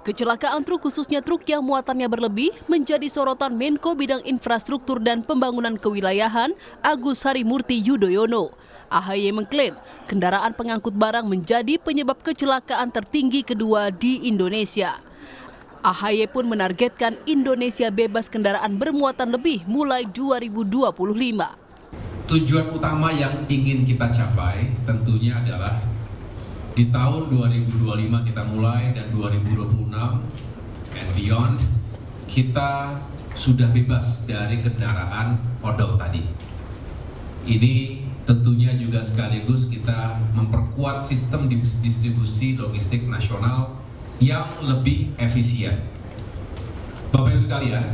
Kecelakaan truk khususnya truk yang muatannya berlebih menjadi sorotan Menko Bidang Infrastruktur dan Pembangunan Kewilayahan Agus Harimurti Yudhoyono. AHY mengklaim kendaraan pengangkut barang menjadi penyebab kecelakaan tertinggi kedua di Indonesia. AHY pun menargetkan Indonesia bebas kendaraan bermuatan lebih mulai 2025. Tujuan utama yang ingin kita capai tentunya adalah di tahun 2025 kita mulai dan 2026 and beyond kita sudah bebas dari kendaraan odol tadi. Ini tentunya juga sekaligus kita memperkuat sistem distribusi logistik nasional yang lebih efisien. Bapak Ibu sekalian,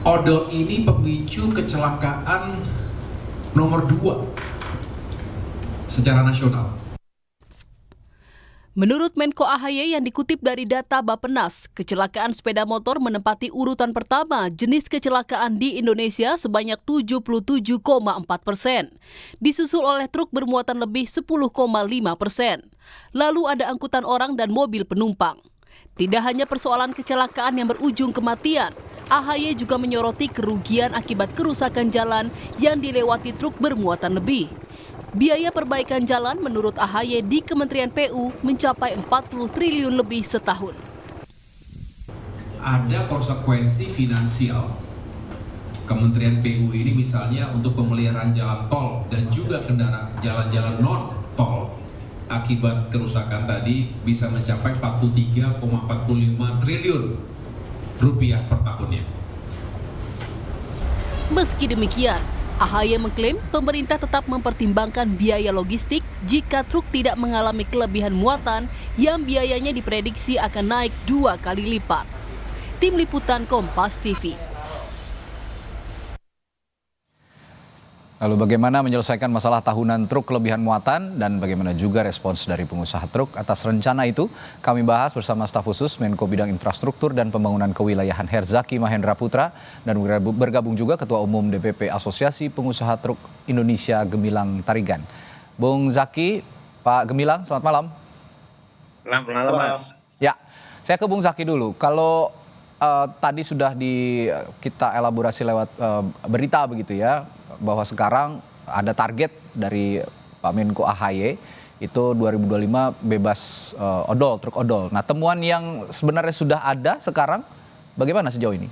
odol ini pemicu kecelakaan nomor 2 secara nasional. Menurut Menko AHY yang dikutip dari data Bappenas, kecelakaan sepeda motor menempati urutan pertama jenis kecelakaan di Indonesia sebanyak 77,4%. Disusul oleh truk bermuatan lebih 10,5%. Lalu ada angkutan orang dan mobil penumpang. Tidak hanya persoalan kecelakaan yang berujung kematian, AHY juga menyoroti kerugian akibat kerusakan jalan yang dilewati truk bermuatan lebih. Biaya perbaikan jalan menurut AHY di Kementerian PU mencapai 40 triliun lebih setahun. Ada konsekuensi finansial. Kementerian PU ini misalnya untuk pemeliharaan jalan tol dan juga kendaraan jalan-jalan non tol akibat kerusakan tadi bisa mencapai 43,45 triliun rupiah per tahunnya. Meski demikian, AHY mengklaim pemerintah tetap mempertimbangkan biaya logistik jika truk tidak mengalami kelebihan muatan yang biayanya diprediksi akan naik 2 kali lipat. Tim Liputan Kompas TV. Lalu bagaimana menyelesaikan masalah tahunan truk kelebihan muatan dan bagaimana juga respons dari pengusaha truk atas rencana itu? Kami bahas bersama staf khusus Menko Bidang Infrastruktur dan Pembangunan Kewilayahan Herzaki Mahendra Putra dan bergabung juga Ketua Umum DPP Asosiasi Pengusaha Truk Indonesia Gemilang Tarigan. Bung Zaki, Pak Gemilang, selamat malam. Selamat malam, Mas. Ya, saya ke Bung Zaki dulu. Kalau tadi sudah kita elaborasi lewat berita begitu ya, bahwa sekarang ada target dari Pak Menko AHY itu 2025 bebas odol, truk odol. Nah, temuan yang sebenarnya sudah ada sekarang bagaimana sejauh ini?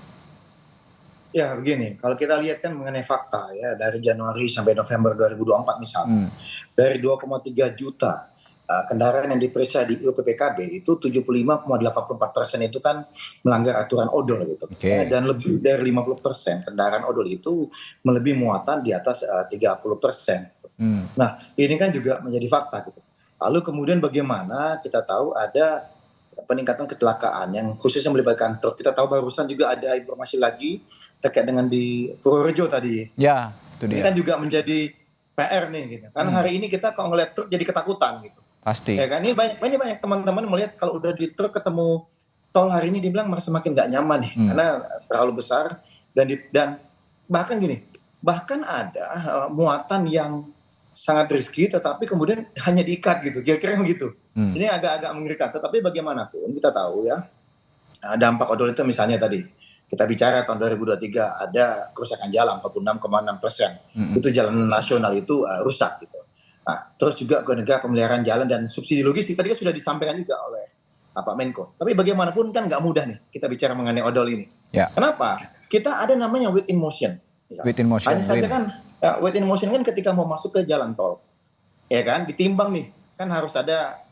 Ya begini, kalau kita lihat kan mengenai fakta ya dari Januari sampai November 2024 misalnya, dari 2,3 juta kendaraan yang diperiksa di UPPKB itu 75,84% itu kan melanggar aturan odol gitu. Okay. Dan lebih dari 50% kendaraan odol itu melebihi muatan di atas 30%. Nah, ini kan juga menjadi fakta gitu. Lalu kemudian bagaimana kita tahu ada peningkatan kecelakaan yang khususnya melibatkan truk. Kita tahu barusan juga ada informasi lagi terkait dengan di Purworejo tadi. Ya, itu dia. Ini kan juga menjadi PR nih gitu. Karena hari ini kita kalau ngeliat truk jadi ketakutan gitu. Pasti. Ya kan, ini banyak teman-teman melihat kalau udah di truk ketemu tol hari ini dibilang merasa makin nggak nyaman nih karena terlalu besar dan bahkan gini, bahkan ada muatan yang sangat risky tetapi kemudian hanya diikat gitu, kira-kira begitu. Ini agak-agak mengerikan. Tetapi bagaimanapun kita tahu ya dampak odol itu misalnya tadi kita bicara tahun 2023 ada kerusakan jalan 46,6%. Itu jalan nasional itu rusak gitu. Nah, terus juga ke negara pemeliharaan jalan dan subsidi logistik tadi kan sudah disampaikan juga oleh Pak Menko. Tapi bagaimanapun kan nggak mudah nih kita bicara mengenai odol ini. Ya. Kenapa? Kita ada namanya weight in motion. Weight in motion. Hanya saja kan weight in motion kan ketika mau masuk ke jalan tol, ya kan ditimbang nih kan harus ada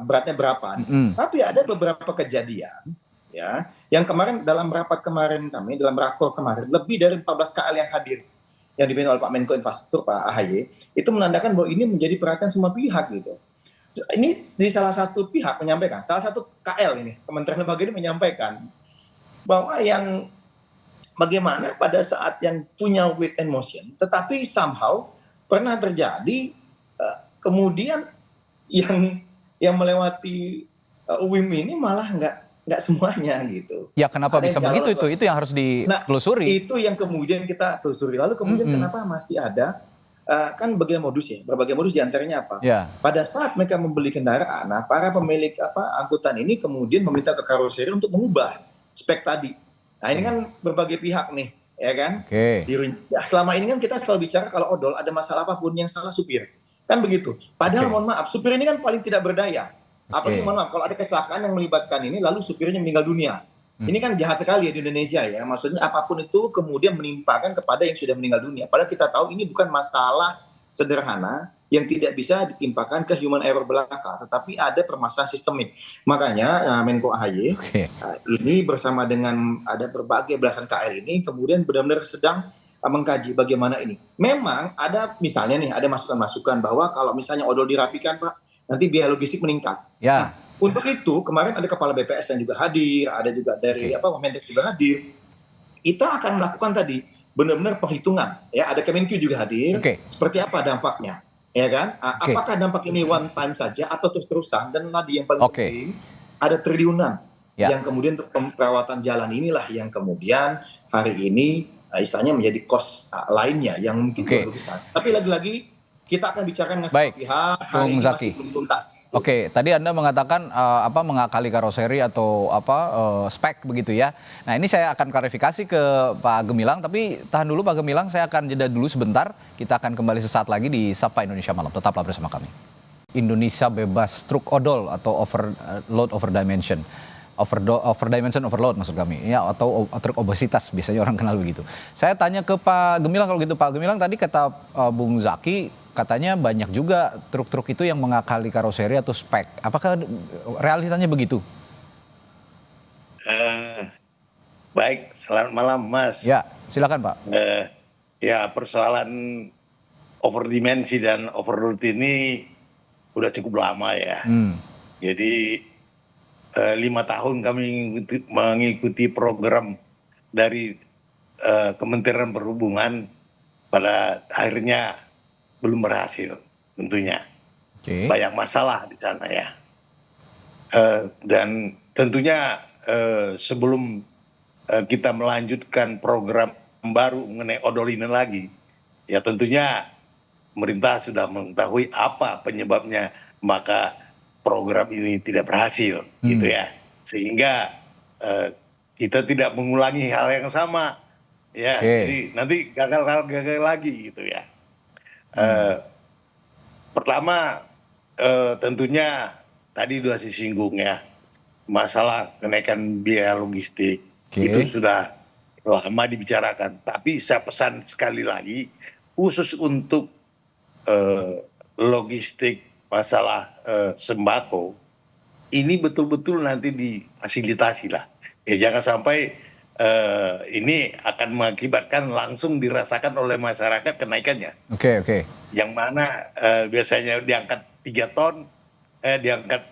beratnya berapa. Tapi ada beberapa kejadian ya yang kemarin dalam rapat kemarin kami dalam rakor kemarin lebih dari 14 KL yang hadir yang dipimpin oleh Pak Menko Infrastruktur, Pak AHY, itu menandakan bahwa ini menjadi perhatian semua pihak gitu. Ini di salah satu pihak menyampaikan, salah satu KL ini, Kementerian Lembaga ini menyampaikan bahwa yang bagaimana pada saat yang punya weight and motion, tetapi somehow pernah terjadi kemudian yang melewati UIM ini malah nggak semuanya gitu. Ya kenapa bisa begitu itu yang harus ditelusuri. Nah, itu yang kemudian kita telusuri. Lalu kemudian kenapa masih ada kan berbagai modus diantaranya apa? Ya. Pada saat mereka membeli kendaraan, nah para pemilik angkutan ini kemudian meminta ke karoseri untuk mengubah spek tadi. Nah ini kan berbagai pihak nih, ya kan? Oke. Ya, selama ini kan kita selalu bicara kalau odol ada masalah apapun yang salah supir, kan begitu. Padahal mohon maaf, supir ini kan paling tidak berdaya. Apalagi mohon maaf, kalau ada kecelakaan yang melibatkan ini, lalu supirnya meninggal dunia. Ini kan jahat sekali ya di Indonesia ya. Maksudnya apapun itu kemudian menimpakan kepada yang sudah meninggal dunia. Padahal kita tahu ini bukan masalah sederhana yang tidak bisa ditimpakan ke human error belaka, tetapi ada permasalahan sistemik. Makanya Menko AHY ini bersama dengan ada berbagai belasan KL ini kemudian benar-benar sedang mengkaji bagaimana ini. Memang ada misalnya nih ada masukan-masukan bahwa kalau misalnya odol dirapikan Pak, nanti biaya logistik meningkat. Ya. Nah, untuk itu kemarin ada kepala BPS yang juga hadir, ada juga dari Mendak juga hadir. Kita akan melakukan tadi benar-benar perhitungan, ya ada Kemenkyu juga hadir. Seperti apa dampaknya, ya kan? Apakah dampak ini one time saja atau terus-terusan? Dan tadi yang paling penting ada triliunan yang kemudian untuk perawatan jalan inilah yang kemudian hari ini istilahnya menjadi cost lainnya yang mungkin lebih besar. Tapi lagi-lagi kita akan bicarakan dengan semua pihak, hari ini masih belum tuntas. Oke, tadi Anda mengatakan mengakali karoseri atau spek begitu ya. Nah ini saya akan klarifikasi ke Pak Gemilang, tapi tahan dulu Pak Gemilang, saya akan jeda dulu sebentar. Kita akan kembali sesaat lagi di Sapa Indonesia Malam. Tetaplah bersama kami. Indonesia bebas truk odol atau overload overdimension. Overload maksud kami ya, atau truk obesitas biasanya orang kenal begitu. Saya tanya ke Pak Gemilang kalau gitu. Pak Gemilang, tadi kata Bung Zaki katanya banyak juga truk-truk itu yang mengakali karoseri atau spek. Apakah realitanya begitu? Baik, selamat malam Mas. Ya, silakan Pak. Ya, persoalan overdimensi dan overload ini udah cukup lama ya. Jadi 5 tahun kami mengikuti program dari Kementerian Perhubungan, pada akhirnya belum berhasil tentunya. Banyak masalah di sana ya. Dan tentunya sebelum kita melanjutkan program baru mengenai odol ini lagi, ya tentunya pemerintah sudah mengetahui apa penyebabnya maka program ini tidak berhasil gitu ya. Sehingga kita tidak mengulangi hal yang sama ya. Jadi nanti gagal lagi gitu ya. Pertama tentunya tadi sudah disinggung ya, masalah kenaikan biaya logistik itu sudah lama dibicarakan. Tapi saya pesan sekali lagi, khusus untuk logistik masalah sembako ini betul-betul nanti difasilitasi lah. Ya jangan sampai ini akan mengakibatkan langsung dirasakan oleh masyarakat kenaikannya. Yang mana biasanya diangkat 3 ton, diangkat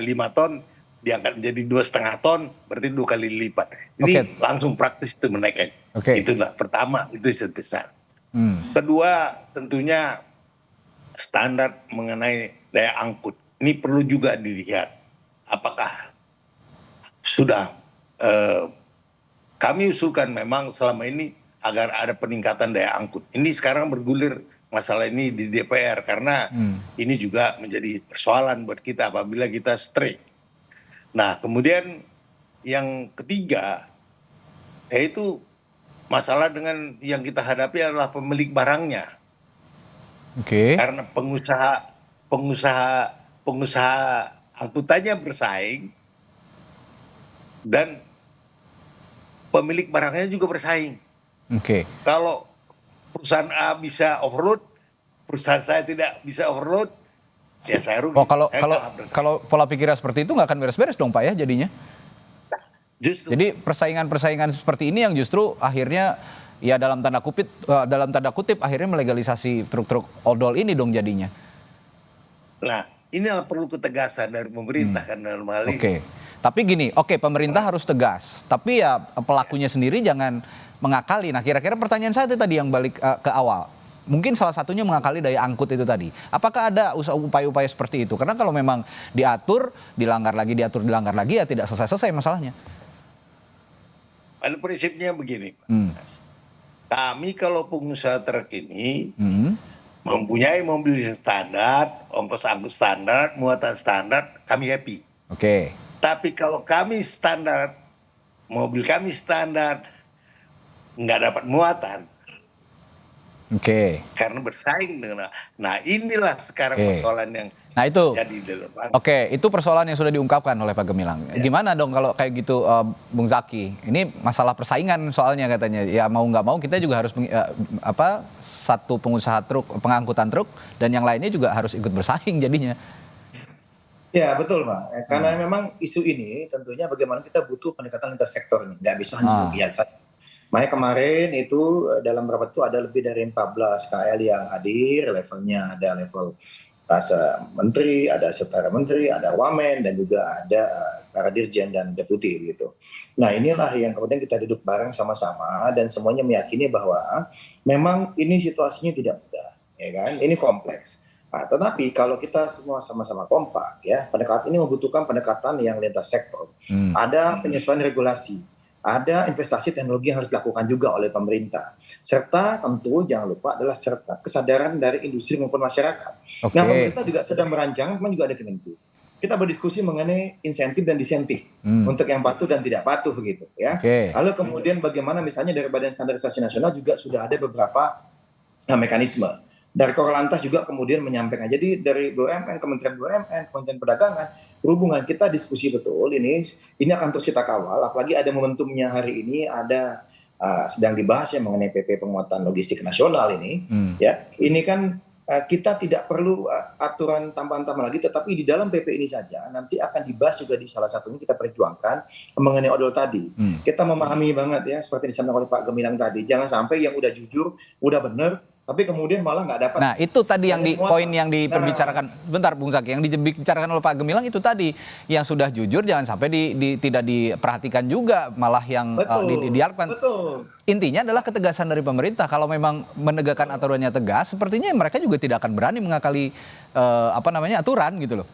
5 ton, diangkat menjadi 2,5 ton, berarti 2 kali lipat. Ini langsung praktis itu menaikkan. Itulah pertama, itu sebesar. Kedua, tentunya standar mengenai daya angkut. Ini perlu juga dilihat. Apakah sudah kami usulkan memang selama ini agar ada peningkatan daya angkut. Ini sekarang bergulir masalah ini di DPR karena ini juga menjadi persoalan buat kita apabila kita strike. Nah, kemudian yang ketiga yaitu masalah dengan yang kita hadapi adalah pemilik barangnya. Karena pengusaha angkutannya bersaing dan pemilik barangnya juga bersaing. Kalau perusahaan A bisa overload, perusahaan saya tidak bisa overload, ya saya rugi. Kalau pola pikirnya seperti itu nggak akan beres-beres dong Pak ya jadinya. Jadi persaingan seperti ini yang justru akhirnya ya dalam tanda kutip akhirnya melegalisasi truk-truk odol ini dong jadinya. Nah, ini perlu ketegasan dari pemerintah kan dalam hal ini. Tapi gini, pemerintah harus tegas, tapi ya pelakunya sendiri jangan mengakali. Nah, kira-kira pertanyaan saya tadi yang balik ke awal. Mungkin salah satunya mengakali daya angkut itu tadi. Apakah ada upaya-upaya seperti itu? Karena kalau memang diatur, dilanggar lagi, ya tidak selesai-selesai masalahnya. Pada prinsipnya begini, Pak. Kami kalau pengusaha truk ini mempunyai mobil yang standar, ongkos angkut standar, muatan standar, kami happy. Oke. Tapi kalau kami standar, mobil kami standar, nggak dapat muatan, Oke. karena bersaing dengan. Nah inilah sekarang Oke. persoalan yang Nah itu. jadi di depan. Oke, itu persoalan yang sudah diungkapkan oleh Pak Gemilang. Gimana dong kalau kayak gitu, Bung Zaki? Ini masalah persaingan soalnya katanya. Ya mau nggak mau kita juga harus satu pengusaha truk, pengangkutan truk, dan yang lainnya juga harus ikut bersaing jadinya. Ya betul Pak, karena memang isu ini tentunya bagaimana kita butuh pendekatan lintas sektor ini, nggak bisa hanya sepihak saja. Makanya kemarin itu dalam rapat itu ada lebih dari 14 KL yang hadir, levelnya ada level menteri, ada setara menteri, ada wamen, dan juga ada para dirjen dan deputi gitu. Nah inilah yang kemudian kita duduk bareng sama-sama dan semuanya meyakini bahwa memang ini situasinya tidak mudah, ya kan? Ini kompleks. Nah, tetapi kalau kita semua sama-sama kompak, ya pendekatan ini membutuhkan pendekatan yang lintas sektor. Ada penyesuaian regulasi, ada investasi teknologi yang harus dilakukan juga oleh pemerintah. Serta tentu jangan lupa adalah serta kesadaran dari industri maupun masyarakat. Oke. Nah pemerintah juga sedang merancang, memang juga ada Kemenku. Kita berdiskusi mengenai insentif dan disentif untuk yang patuh dan tidak patuh begitu ya. Oke. Lalu kemudian bagaimana misalnya dari Badan Standarisasi Nasional juga sudah ada beberapa mekanisme. Dari Korlantas juga kemudian menyampaikan. Jadi dari BUMN, Kementerian BUMN, Kementerian Perdagangan, Perhubungan, kita diskusi betul ini akan terus kita kawal. Apalagi ada momentumnya hari ini, ada sedang dibahas ya mengenai PP penguatan logistik nasional ini. Ya, ini kan kita tidak perlu aturan tambahan-tambahan lagi, tetapi di dalam PP ini saja nanti akan dibahas juga di salah satunya kita perjuangkan mengenai odol tadi. Kita memahami banget ya seperti disampaikan oleh Pak Gemilang tadi. Jangan sampai yang udah jujur, udah benar, tapi kemudian malah nggak dapat. Nah itu tadi yang poin yang diperbicarakan, bentar Bung Zaki, yang dibicarakan oleh Pak Gemilang itu tadi, yang sudah jujur jangan sampai tidak diperhatikan juga, malah yang diharapkan. Betul. Intinya adalah ketegasan dari pemerintah. Kalau memang menegakkan aturannya tegas, sepertinya mereka juga tidak akan berani mengakali aturan gitu loh.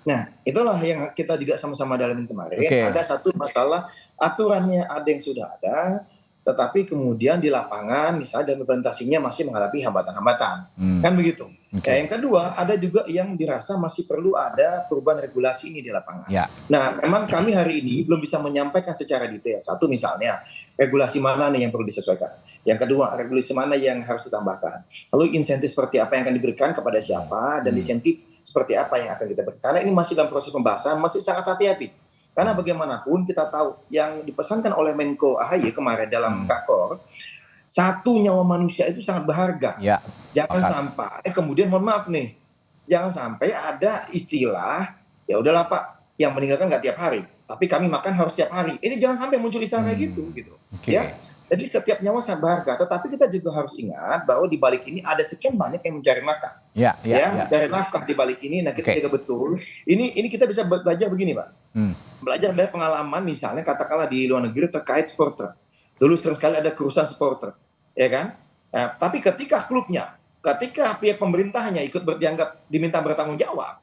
Nah itulah yang kita juga sama-sama dalamin kemarin. Okay. Ada satu masalah aturannya ada yang sudah ada, tetapi kemudian di lapangan misalnya dan implementasinya masih menghadapi hambatan-hambatan. Kan begitu. Okay. Yang kedua, ada juga yang dirasa masih perlu ada perubahan regulasi ini di lapangan. Ya. Nah, memang kami hari ini belum bisa menyampaikan secara detail. Satu misalnya, regulasi mana nih yang perlu disesuaikan. Yang kedua, regulasi mana yang harus ditambahkan. Lalu insentif seperti apa yang akan diberikan kepada siapa, dan insentif seperti apa yang akan kita berikan. Karena ini masih dalam proses pembahasan, masih sangat hati-hati. Karena bagaimanapun kita tahu yang dipesankan oleh Menko AHY kemarin dalam Rakor, satu nyawa manusia itu sangat berharga. Ya, jangan sampai kemudian mohon maaf nih, jangan sampai ada istilah ya udahlah Pak, yang meninggalkan nggak tiap hari, tapi kami makan harus tiap hari. Ini jangan sampai muncul istilah kayak gitu. Okay. Ya. Jadi setiap nyawa sangat berharga, tetapi kita juga harus ingat bahwa di balik ini ada sekian banyak yang mencari makan. Ya. Dari nafkah di balik ini. Nah kita jaga betul. Ini kita bisa belajar begini Pak. Belajar dari pengalaman misalnya katakanlah di luar negeri terkait supporter. Dulu sering sekali ada kerusuhan supporter, ya kan? Tapi ketika klubnya, ketika pihak pemerintahnya ikut diminta bertanggung jawab,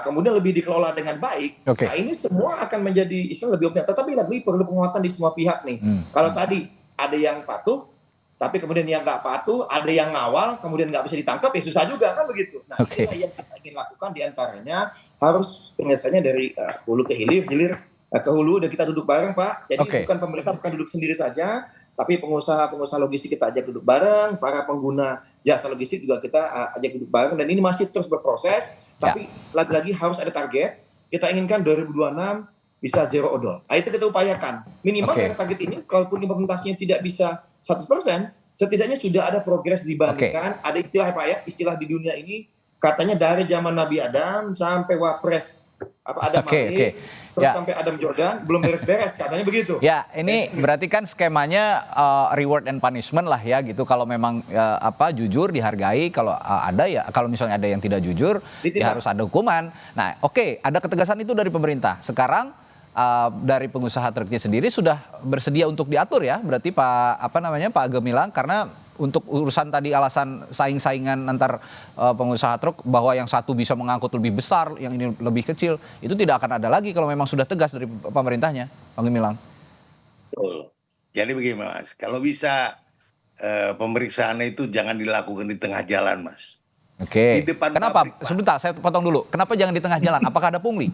kemudian lebih dikelola dengan baik, nah ini semua akan menjadi istilah lebih optimal. Tetapi lagi perlu penguatan di semua pihak nih. Kalau tadi ada yang patuh, tapi kemudian yang nggak patuh, ada yang ngawal, kemudian nggak bisa ditangkap, ya susah juga kan begitu. Nah inilah yang kita ingin lakukan diantaranya harus penyelesaiannya dari hulu ke hilir, hilir ke hulu, dan kita duduk bareng Pak. Jadi bukan pemerintah bukan duduk sendiri saja, tapi pengusaha logistik kita ajak duduk bareng, para pengguna jasa logistik juga kita ajak duduk bareng, dan ini masih terus berproses. Tapi lagi-lagi harus ada target. Kita inginkan 2026 bisa zero odol. Itu kita upayakan. Minimal dari target ini, kalaupun implementasinya tidak bisa 100%, setidaknya sudah ada progres dibandingkan. Ada istilah Pak ya, istilah di dunia ini katanya dari zaman Nabi Adam sampai Wapres Adam Malik, terus sampai Adam Jordan belum beres-beres, katanya begitu. Ya, ini berarti kan skemanya reward and punishment lah ya gitu. Kalau memang jujur dihargai, kalau kalau misalnya ada yang tidak jujur, ya harus ada hukuman. Nah, ada ketegasan itu dari pemerintah. Sekarang dari pengusaha truknya sendiri sudah bersedia untuk diatur ya, berarti Pak Gemilang, karena untuk urusan tadi alasan saing-saingan antar pengusaha truk bahwa yang satu bisa mengangkut lebih besar, yang ini lebih kecil, itu tidak akan ada lagi kalau memang sudah tegas dari pemerintahnya, Pak Gemilang. Betul. Jadi begini Mas, kalau bisa pemeriksaan itu jangan dilakukan di tengah jalan, Mas. Oke. Di depan Kenapa? pabrik, Pak. Sebentar, saya potong dulu. Kenapa jangan di tengah jalan? Apakah ada pungli?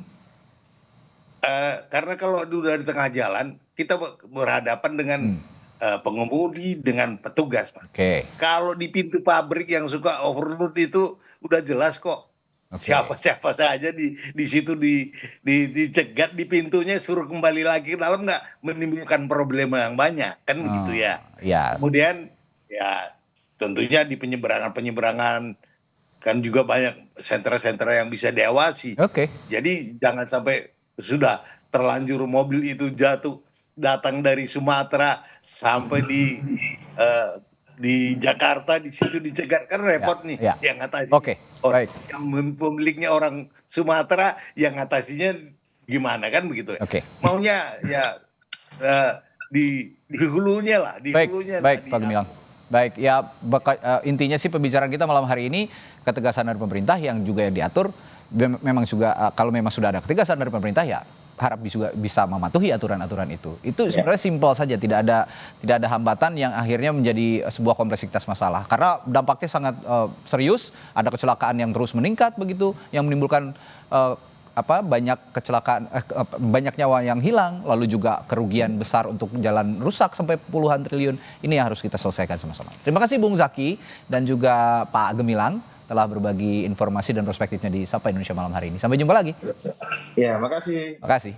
Karena kalau udah di tengah jalan, kita berhadapan dengan pengemudi, dengan petugas, Mas. Oke. Kalau di pintu pabrik yang suka overload itu udah jelas kok. Oke. Siapa saja di situ dicegat di pintunya, suruh kembali lagi ke dalam, nggak menimbulkan problema yang banyak, kan begitu ya. Ya. Kemudian ya tentunya di penyeberangan kan juga banyak sentra-sentra yang bisa diawasi. Oke. Jadi jangan sampai sudah terlanjur mobil itu jatuh datang dari Sumatera sampai di Jakarta, di situ dicegat, kan repot nih ya. yang ngatasi. Oke, baik. Yang pemiliknya orang Sumatera, yang ngatasinya gimana, kan begitu ya. Oke. Maunya ya di hulunya lah, di Baik, hulunya. baik Pak Gemilang. Baik, ya intinya sih pembicaraan kita malam hari ini ketegasan dari pemerintah yang juga yang diatur memang juga kalau memang sudah ada ketegasan dari pemerintah ya harap juga bisa mematuhi aturan-aturan itu. Itu sebenarnya simpel saja, tidak ada hambatan yang akhirnya menjadi sebuah kompleksitas masalah. Karena dampaknya sangat serius, ada kecelakaan yang terus meningkat begitu, yang menimbulkan banyak kecelakaan, banyak nyawa yang hilang, lalu juga kerugian besar untuk jalan rusak sampai puluhan triliun. Ini yang harus kita selesaikan sama-sama. Terima kasih Bung Zaki dan juga Pak Gemilang telah berbagi informasi dan perspektifnya di Sapa Indonesia malam hari ini. Sampai jumpa lagi. Ya, makasih. Makasih.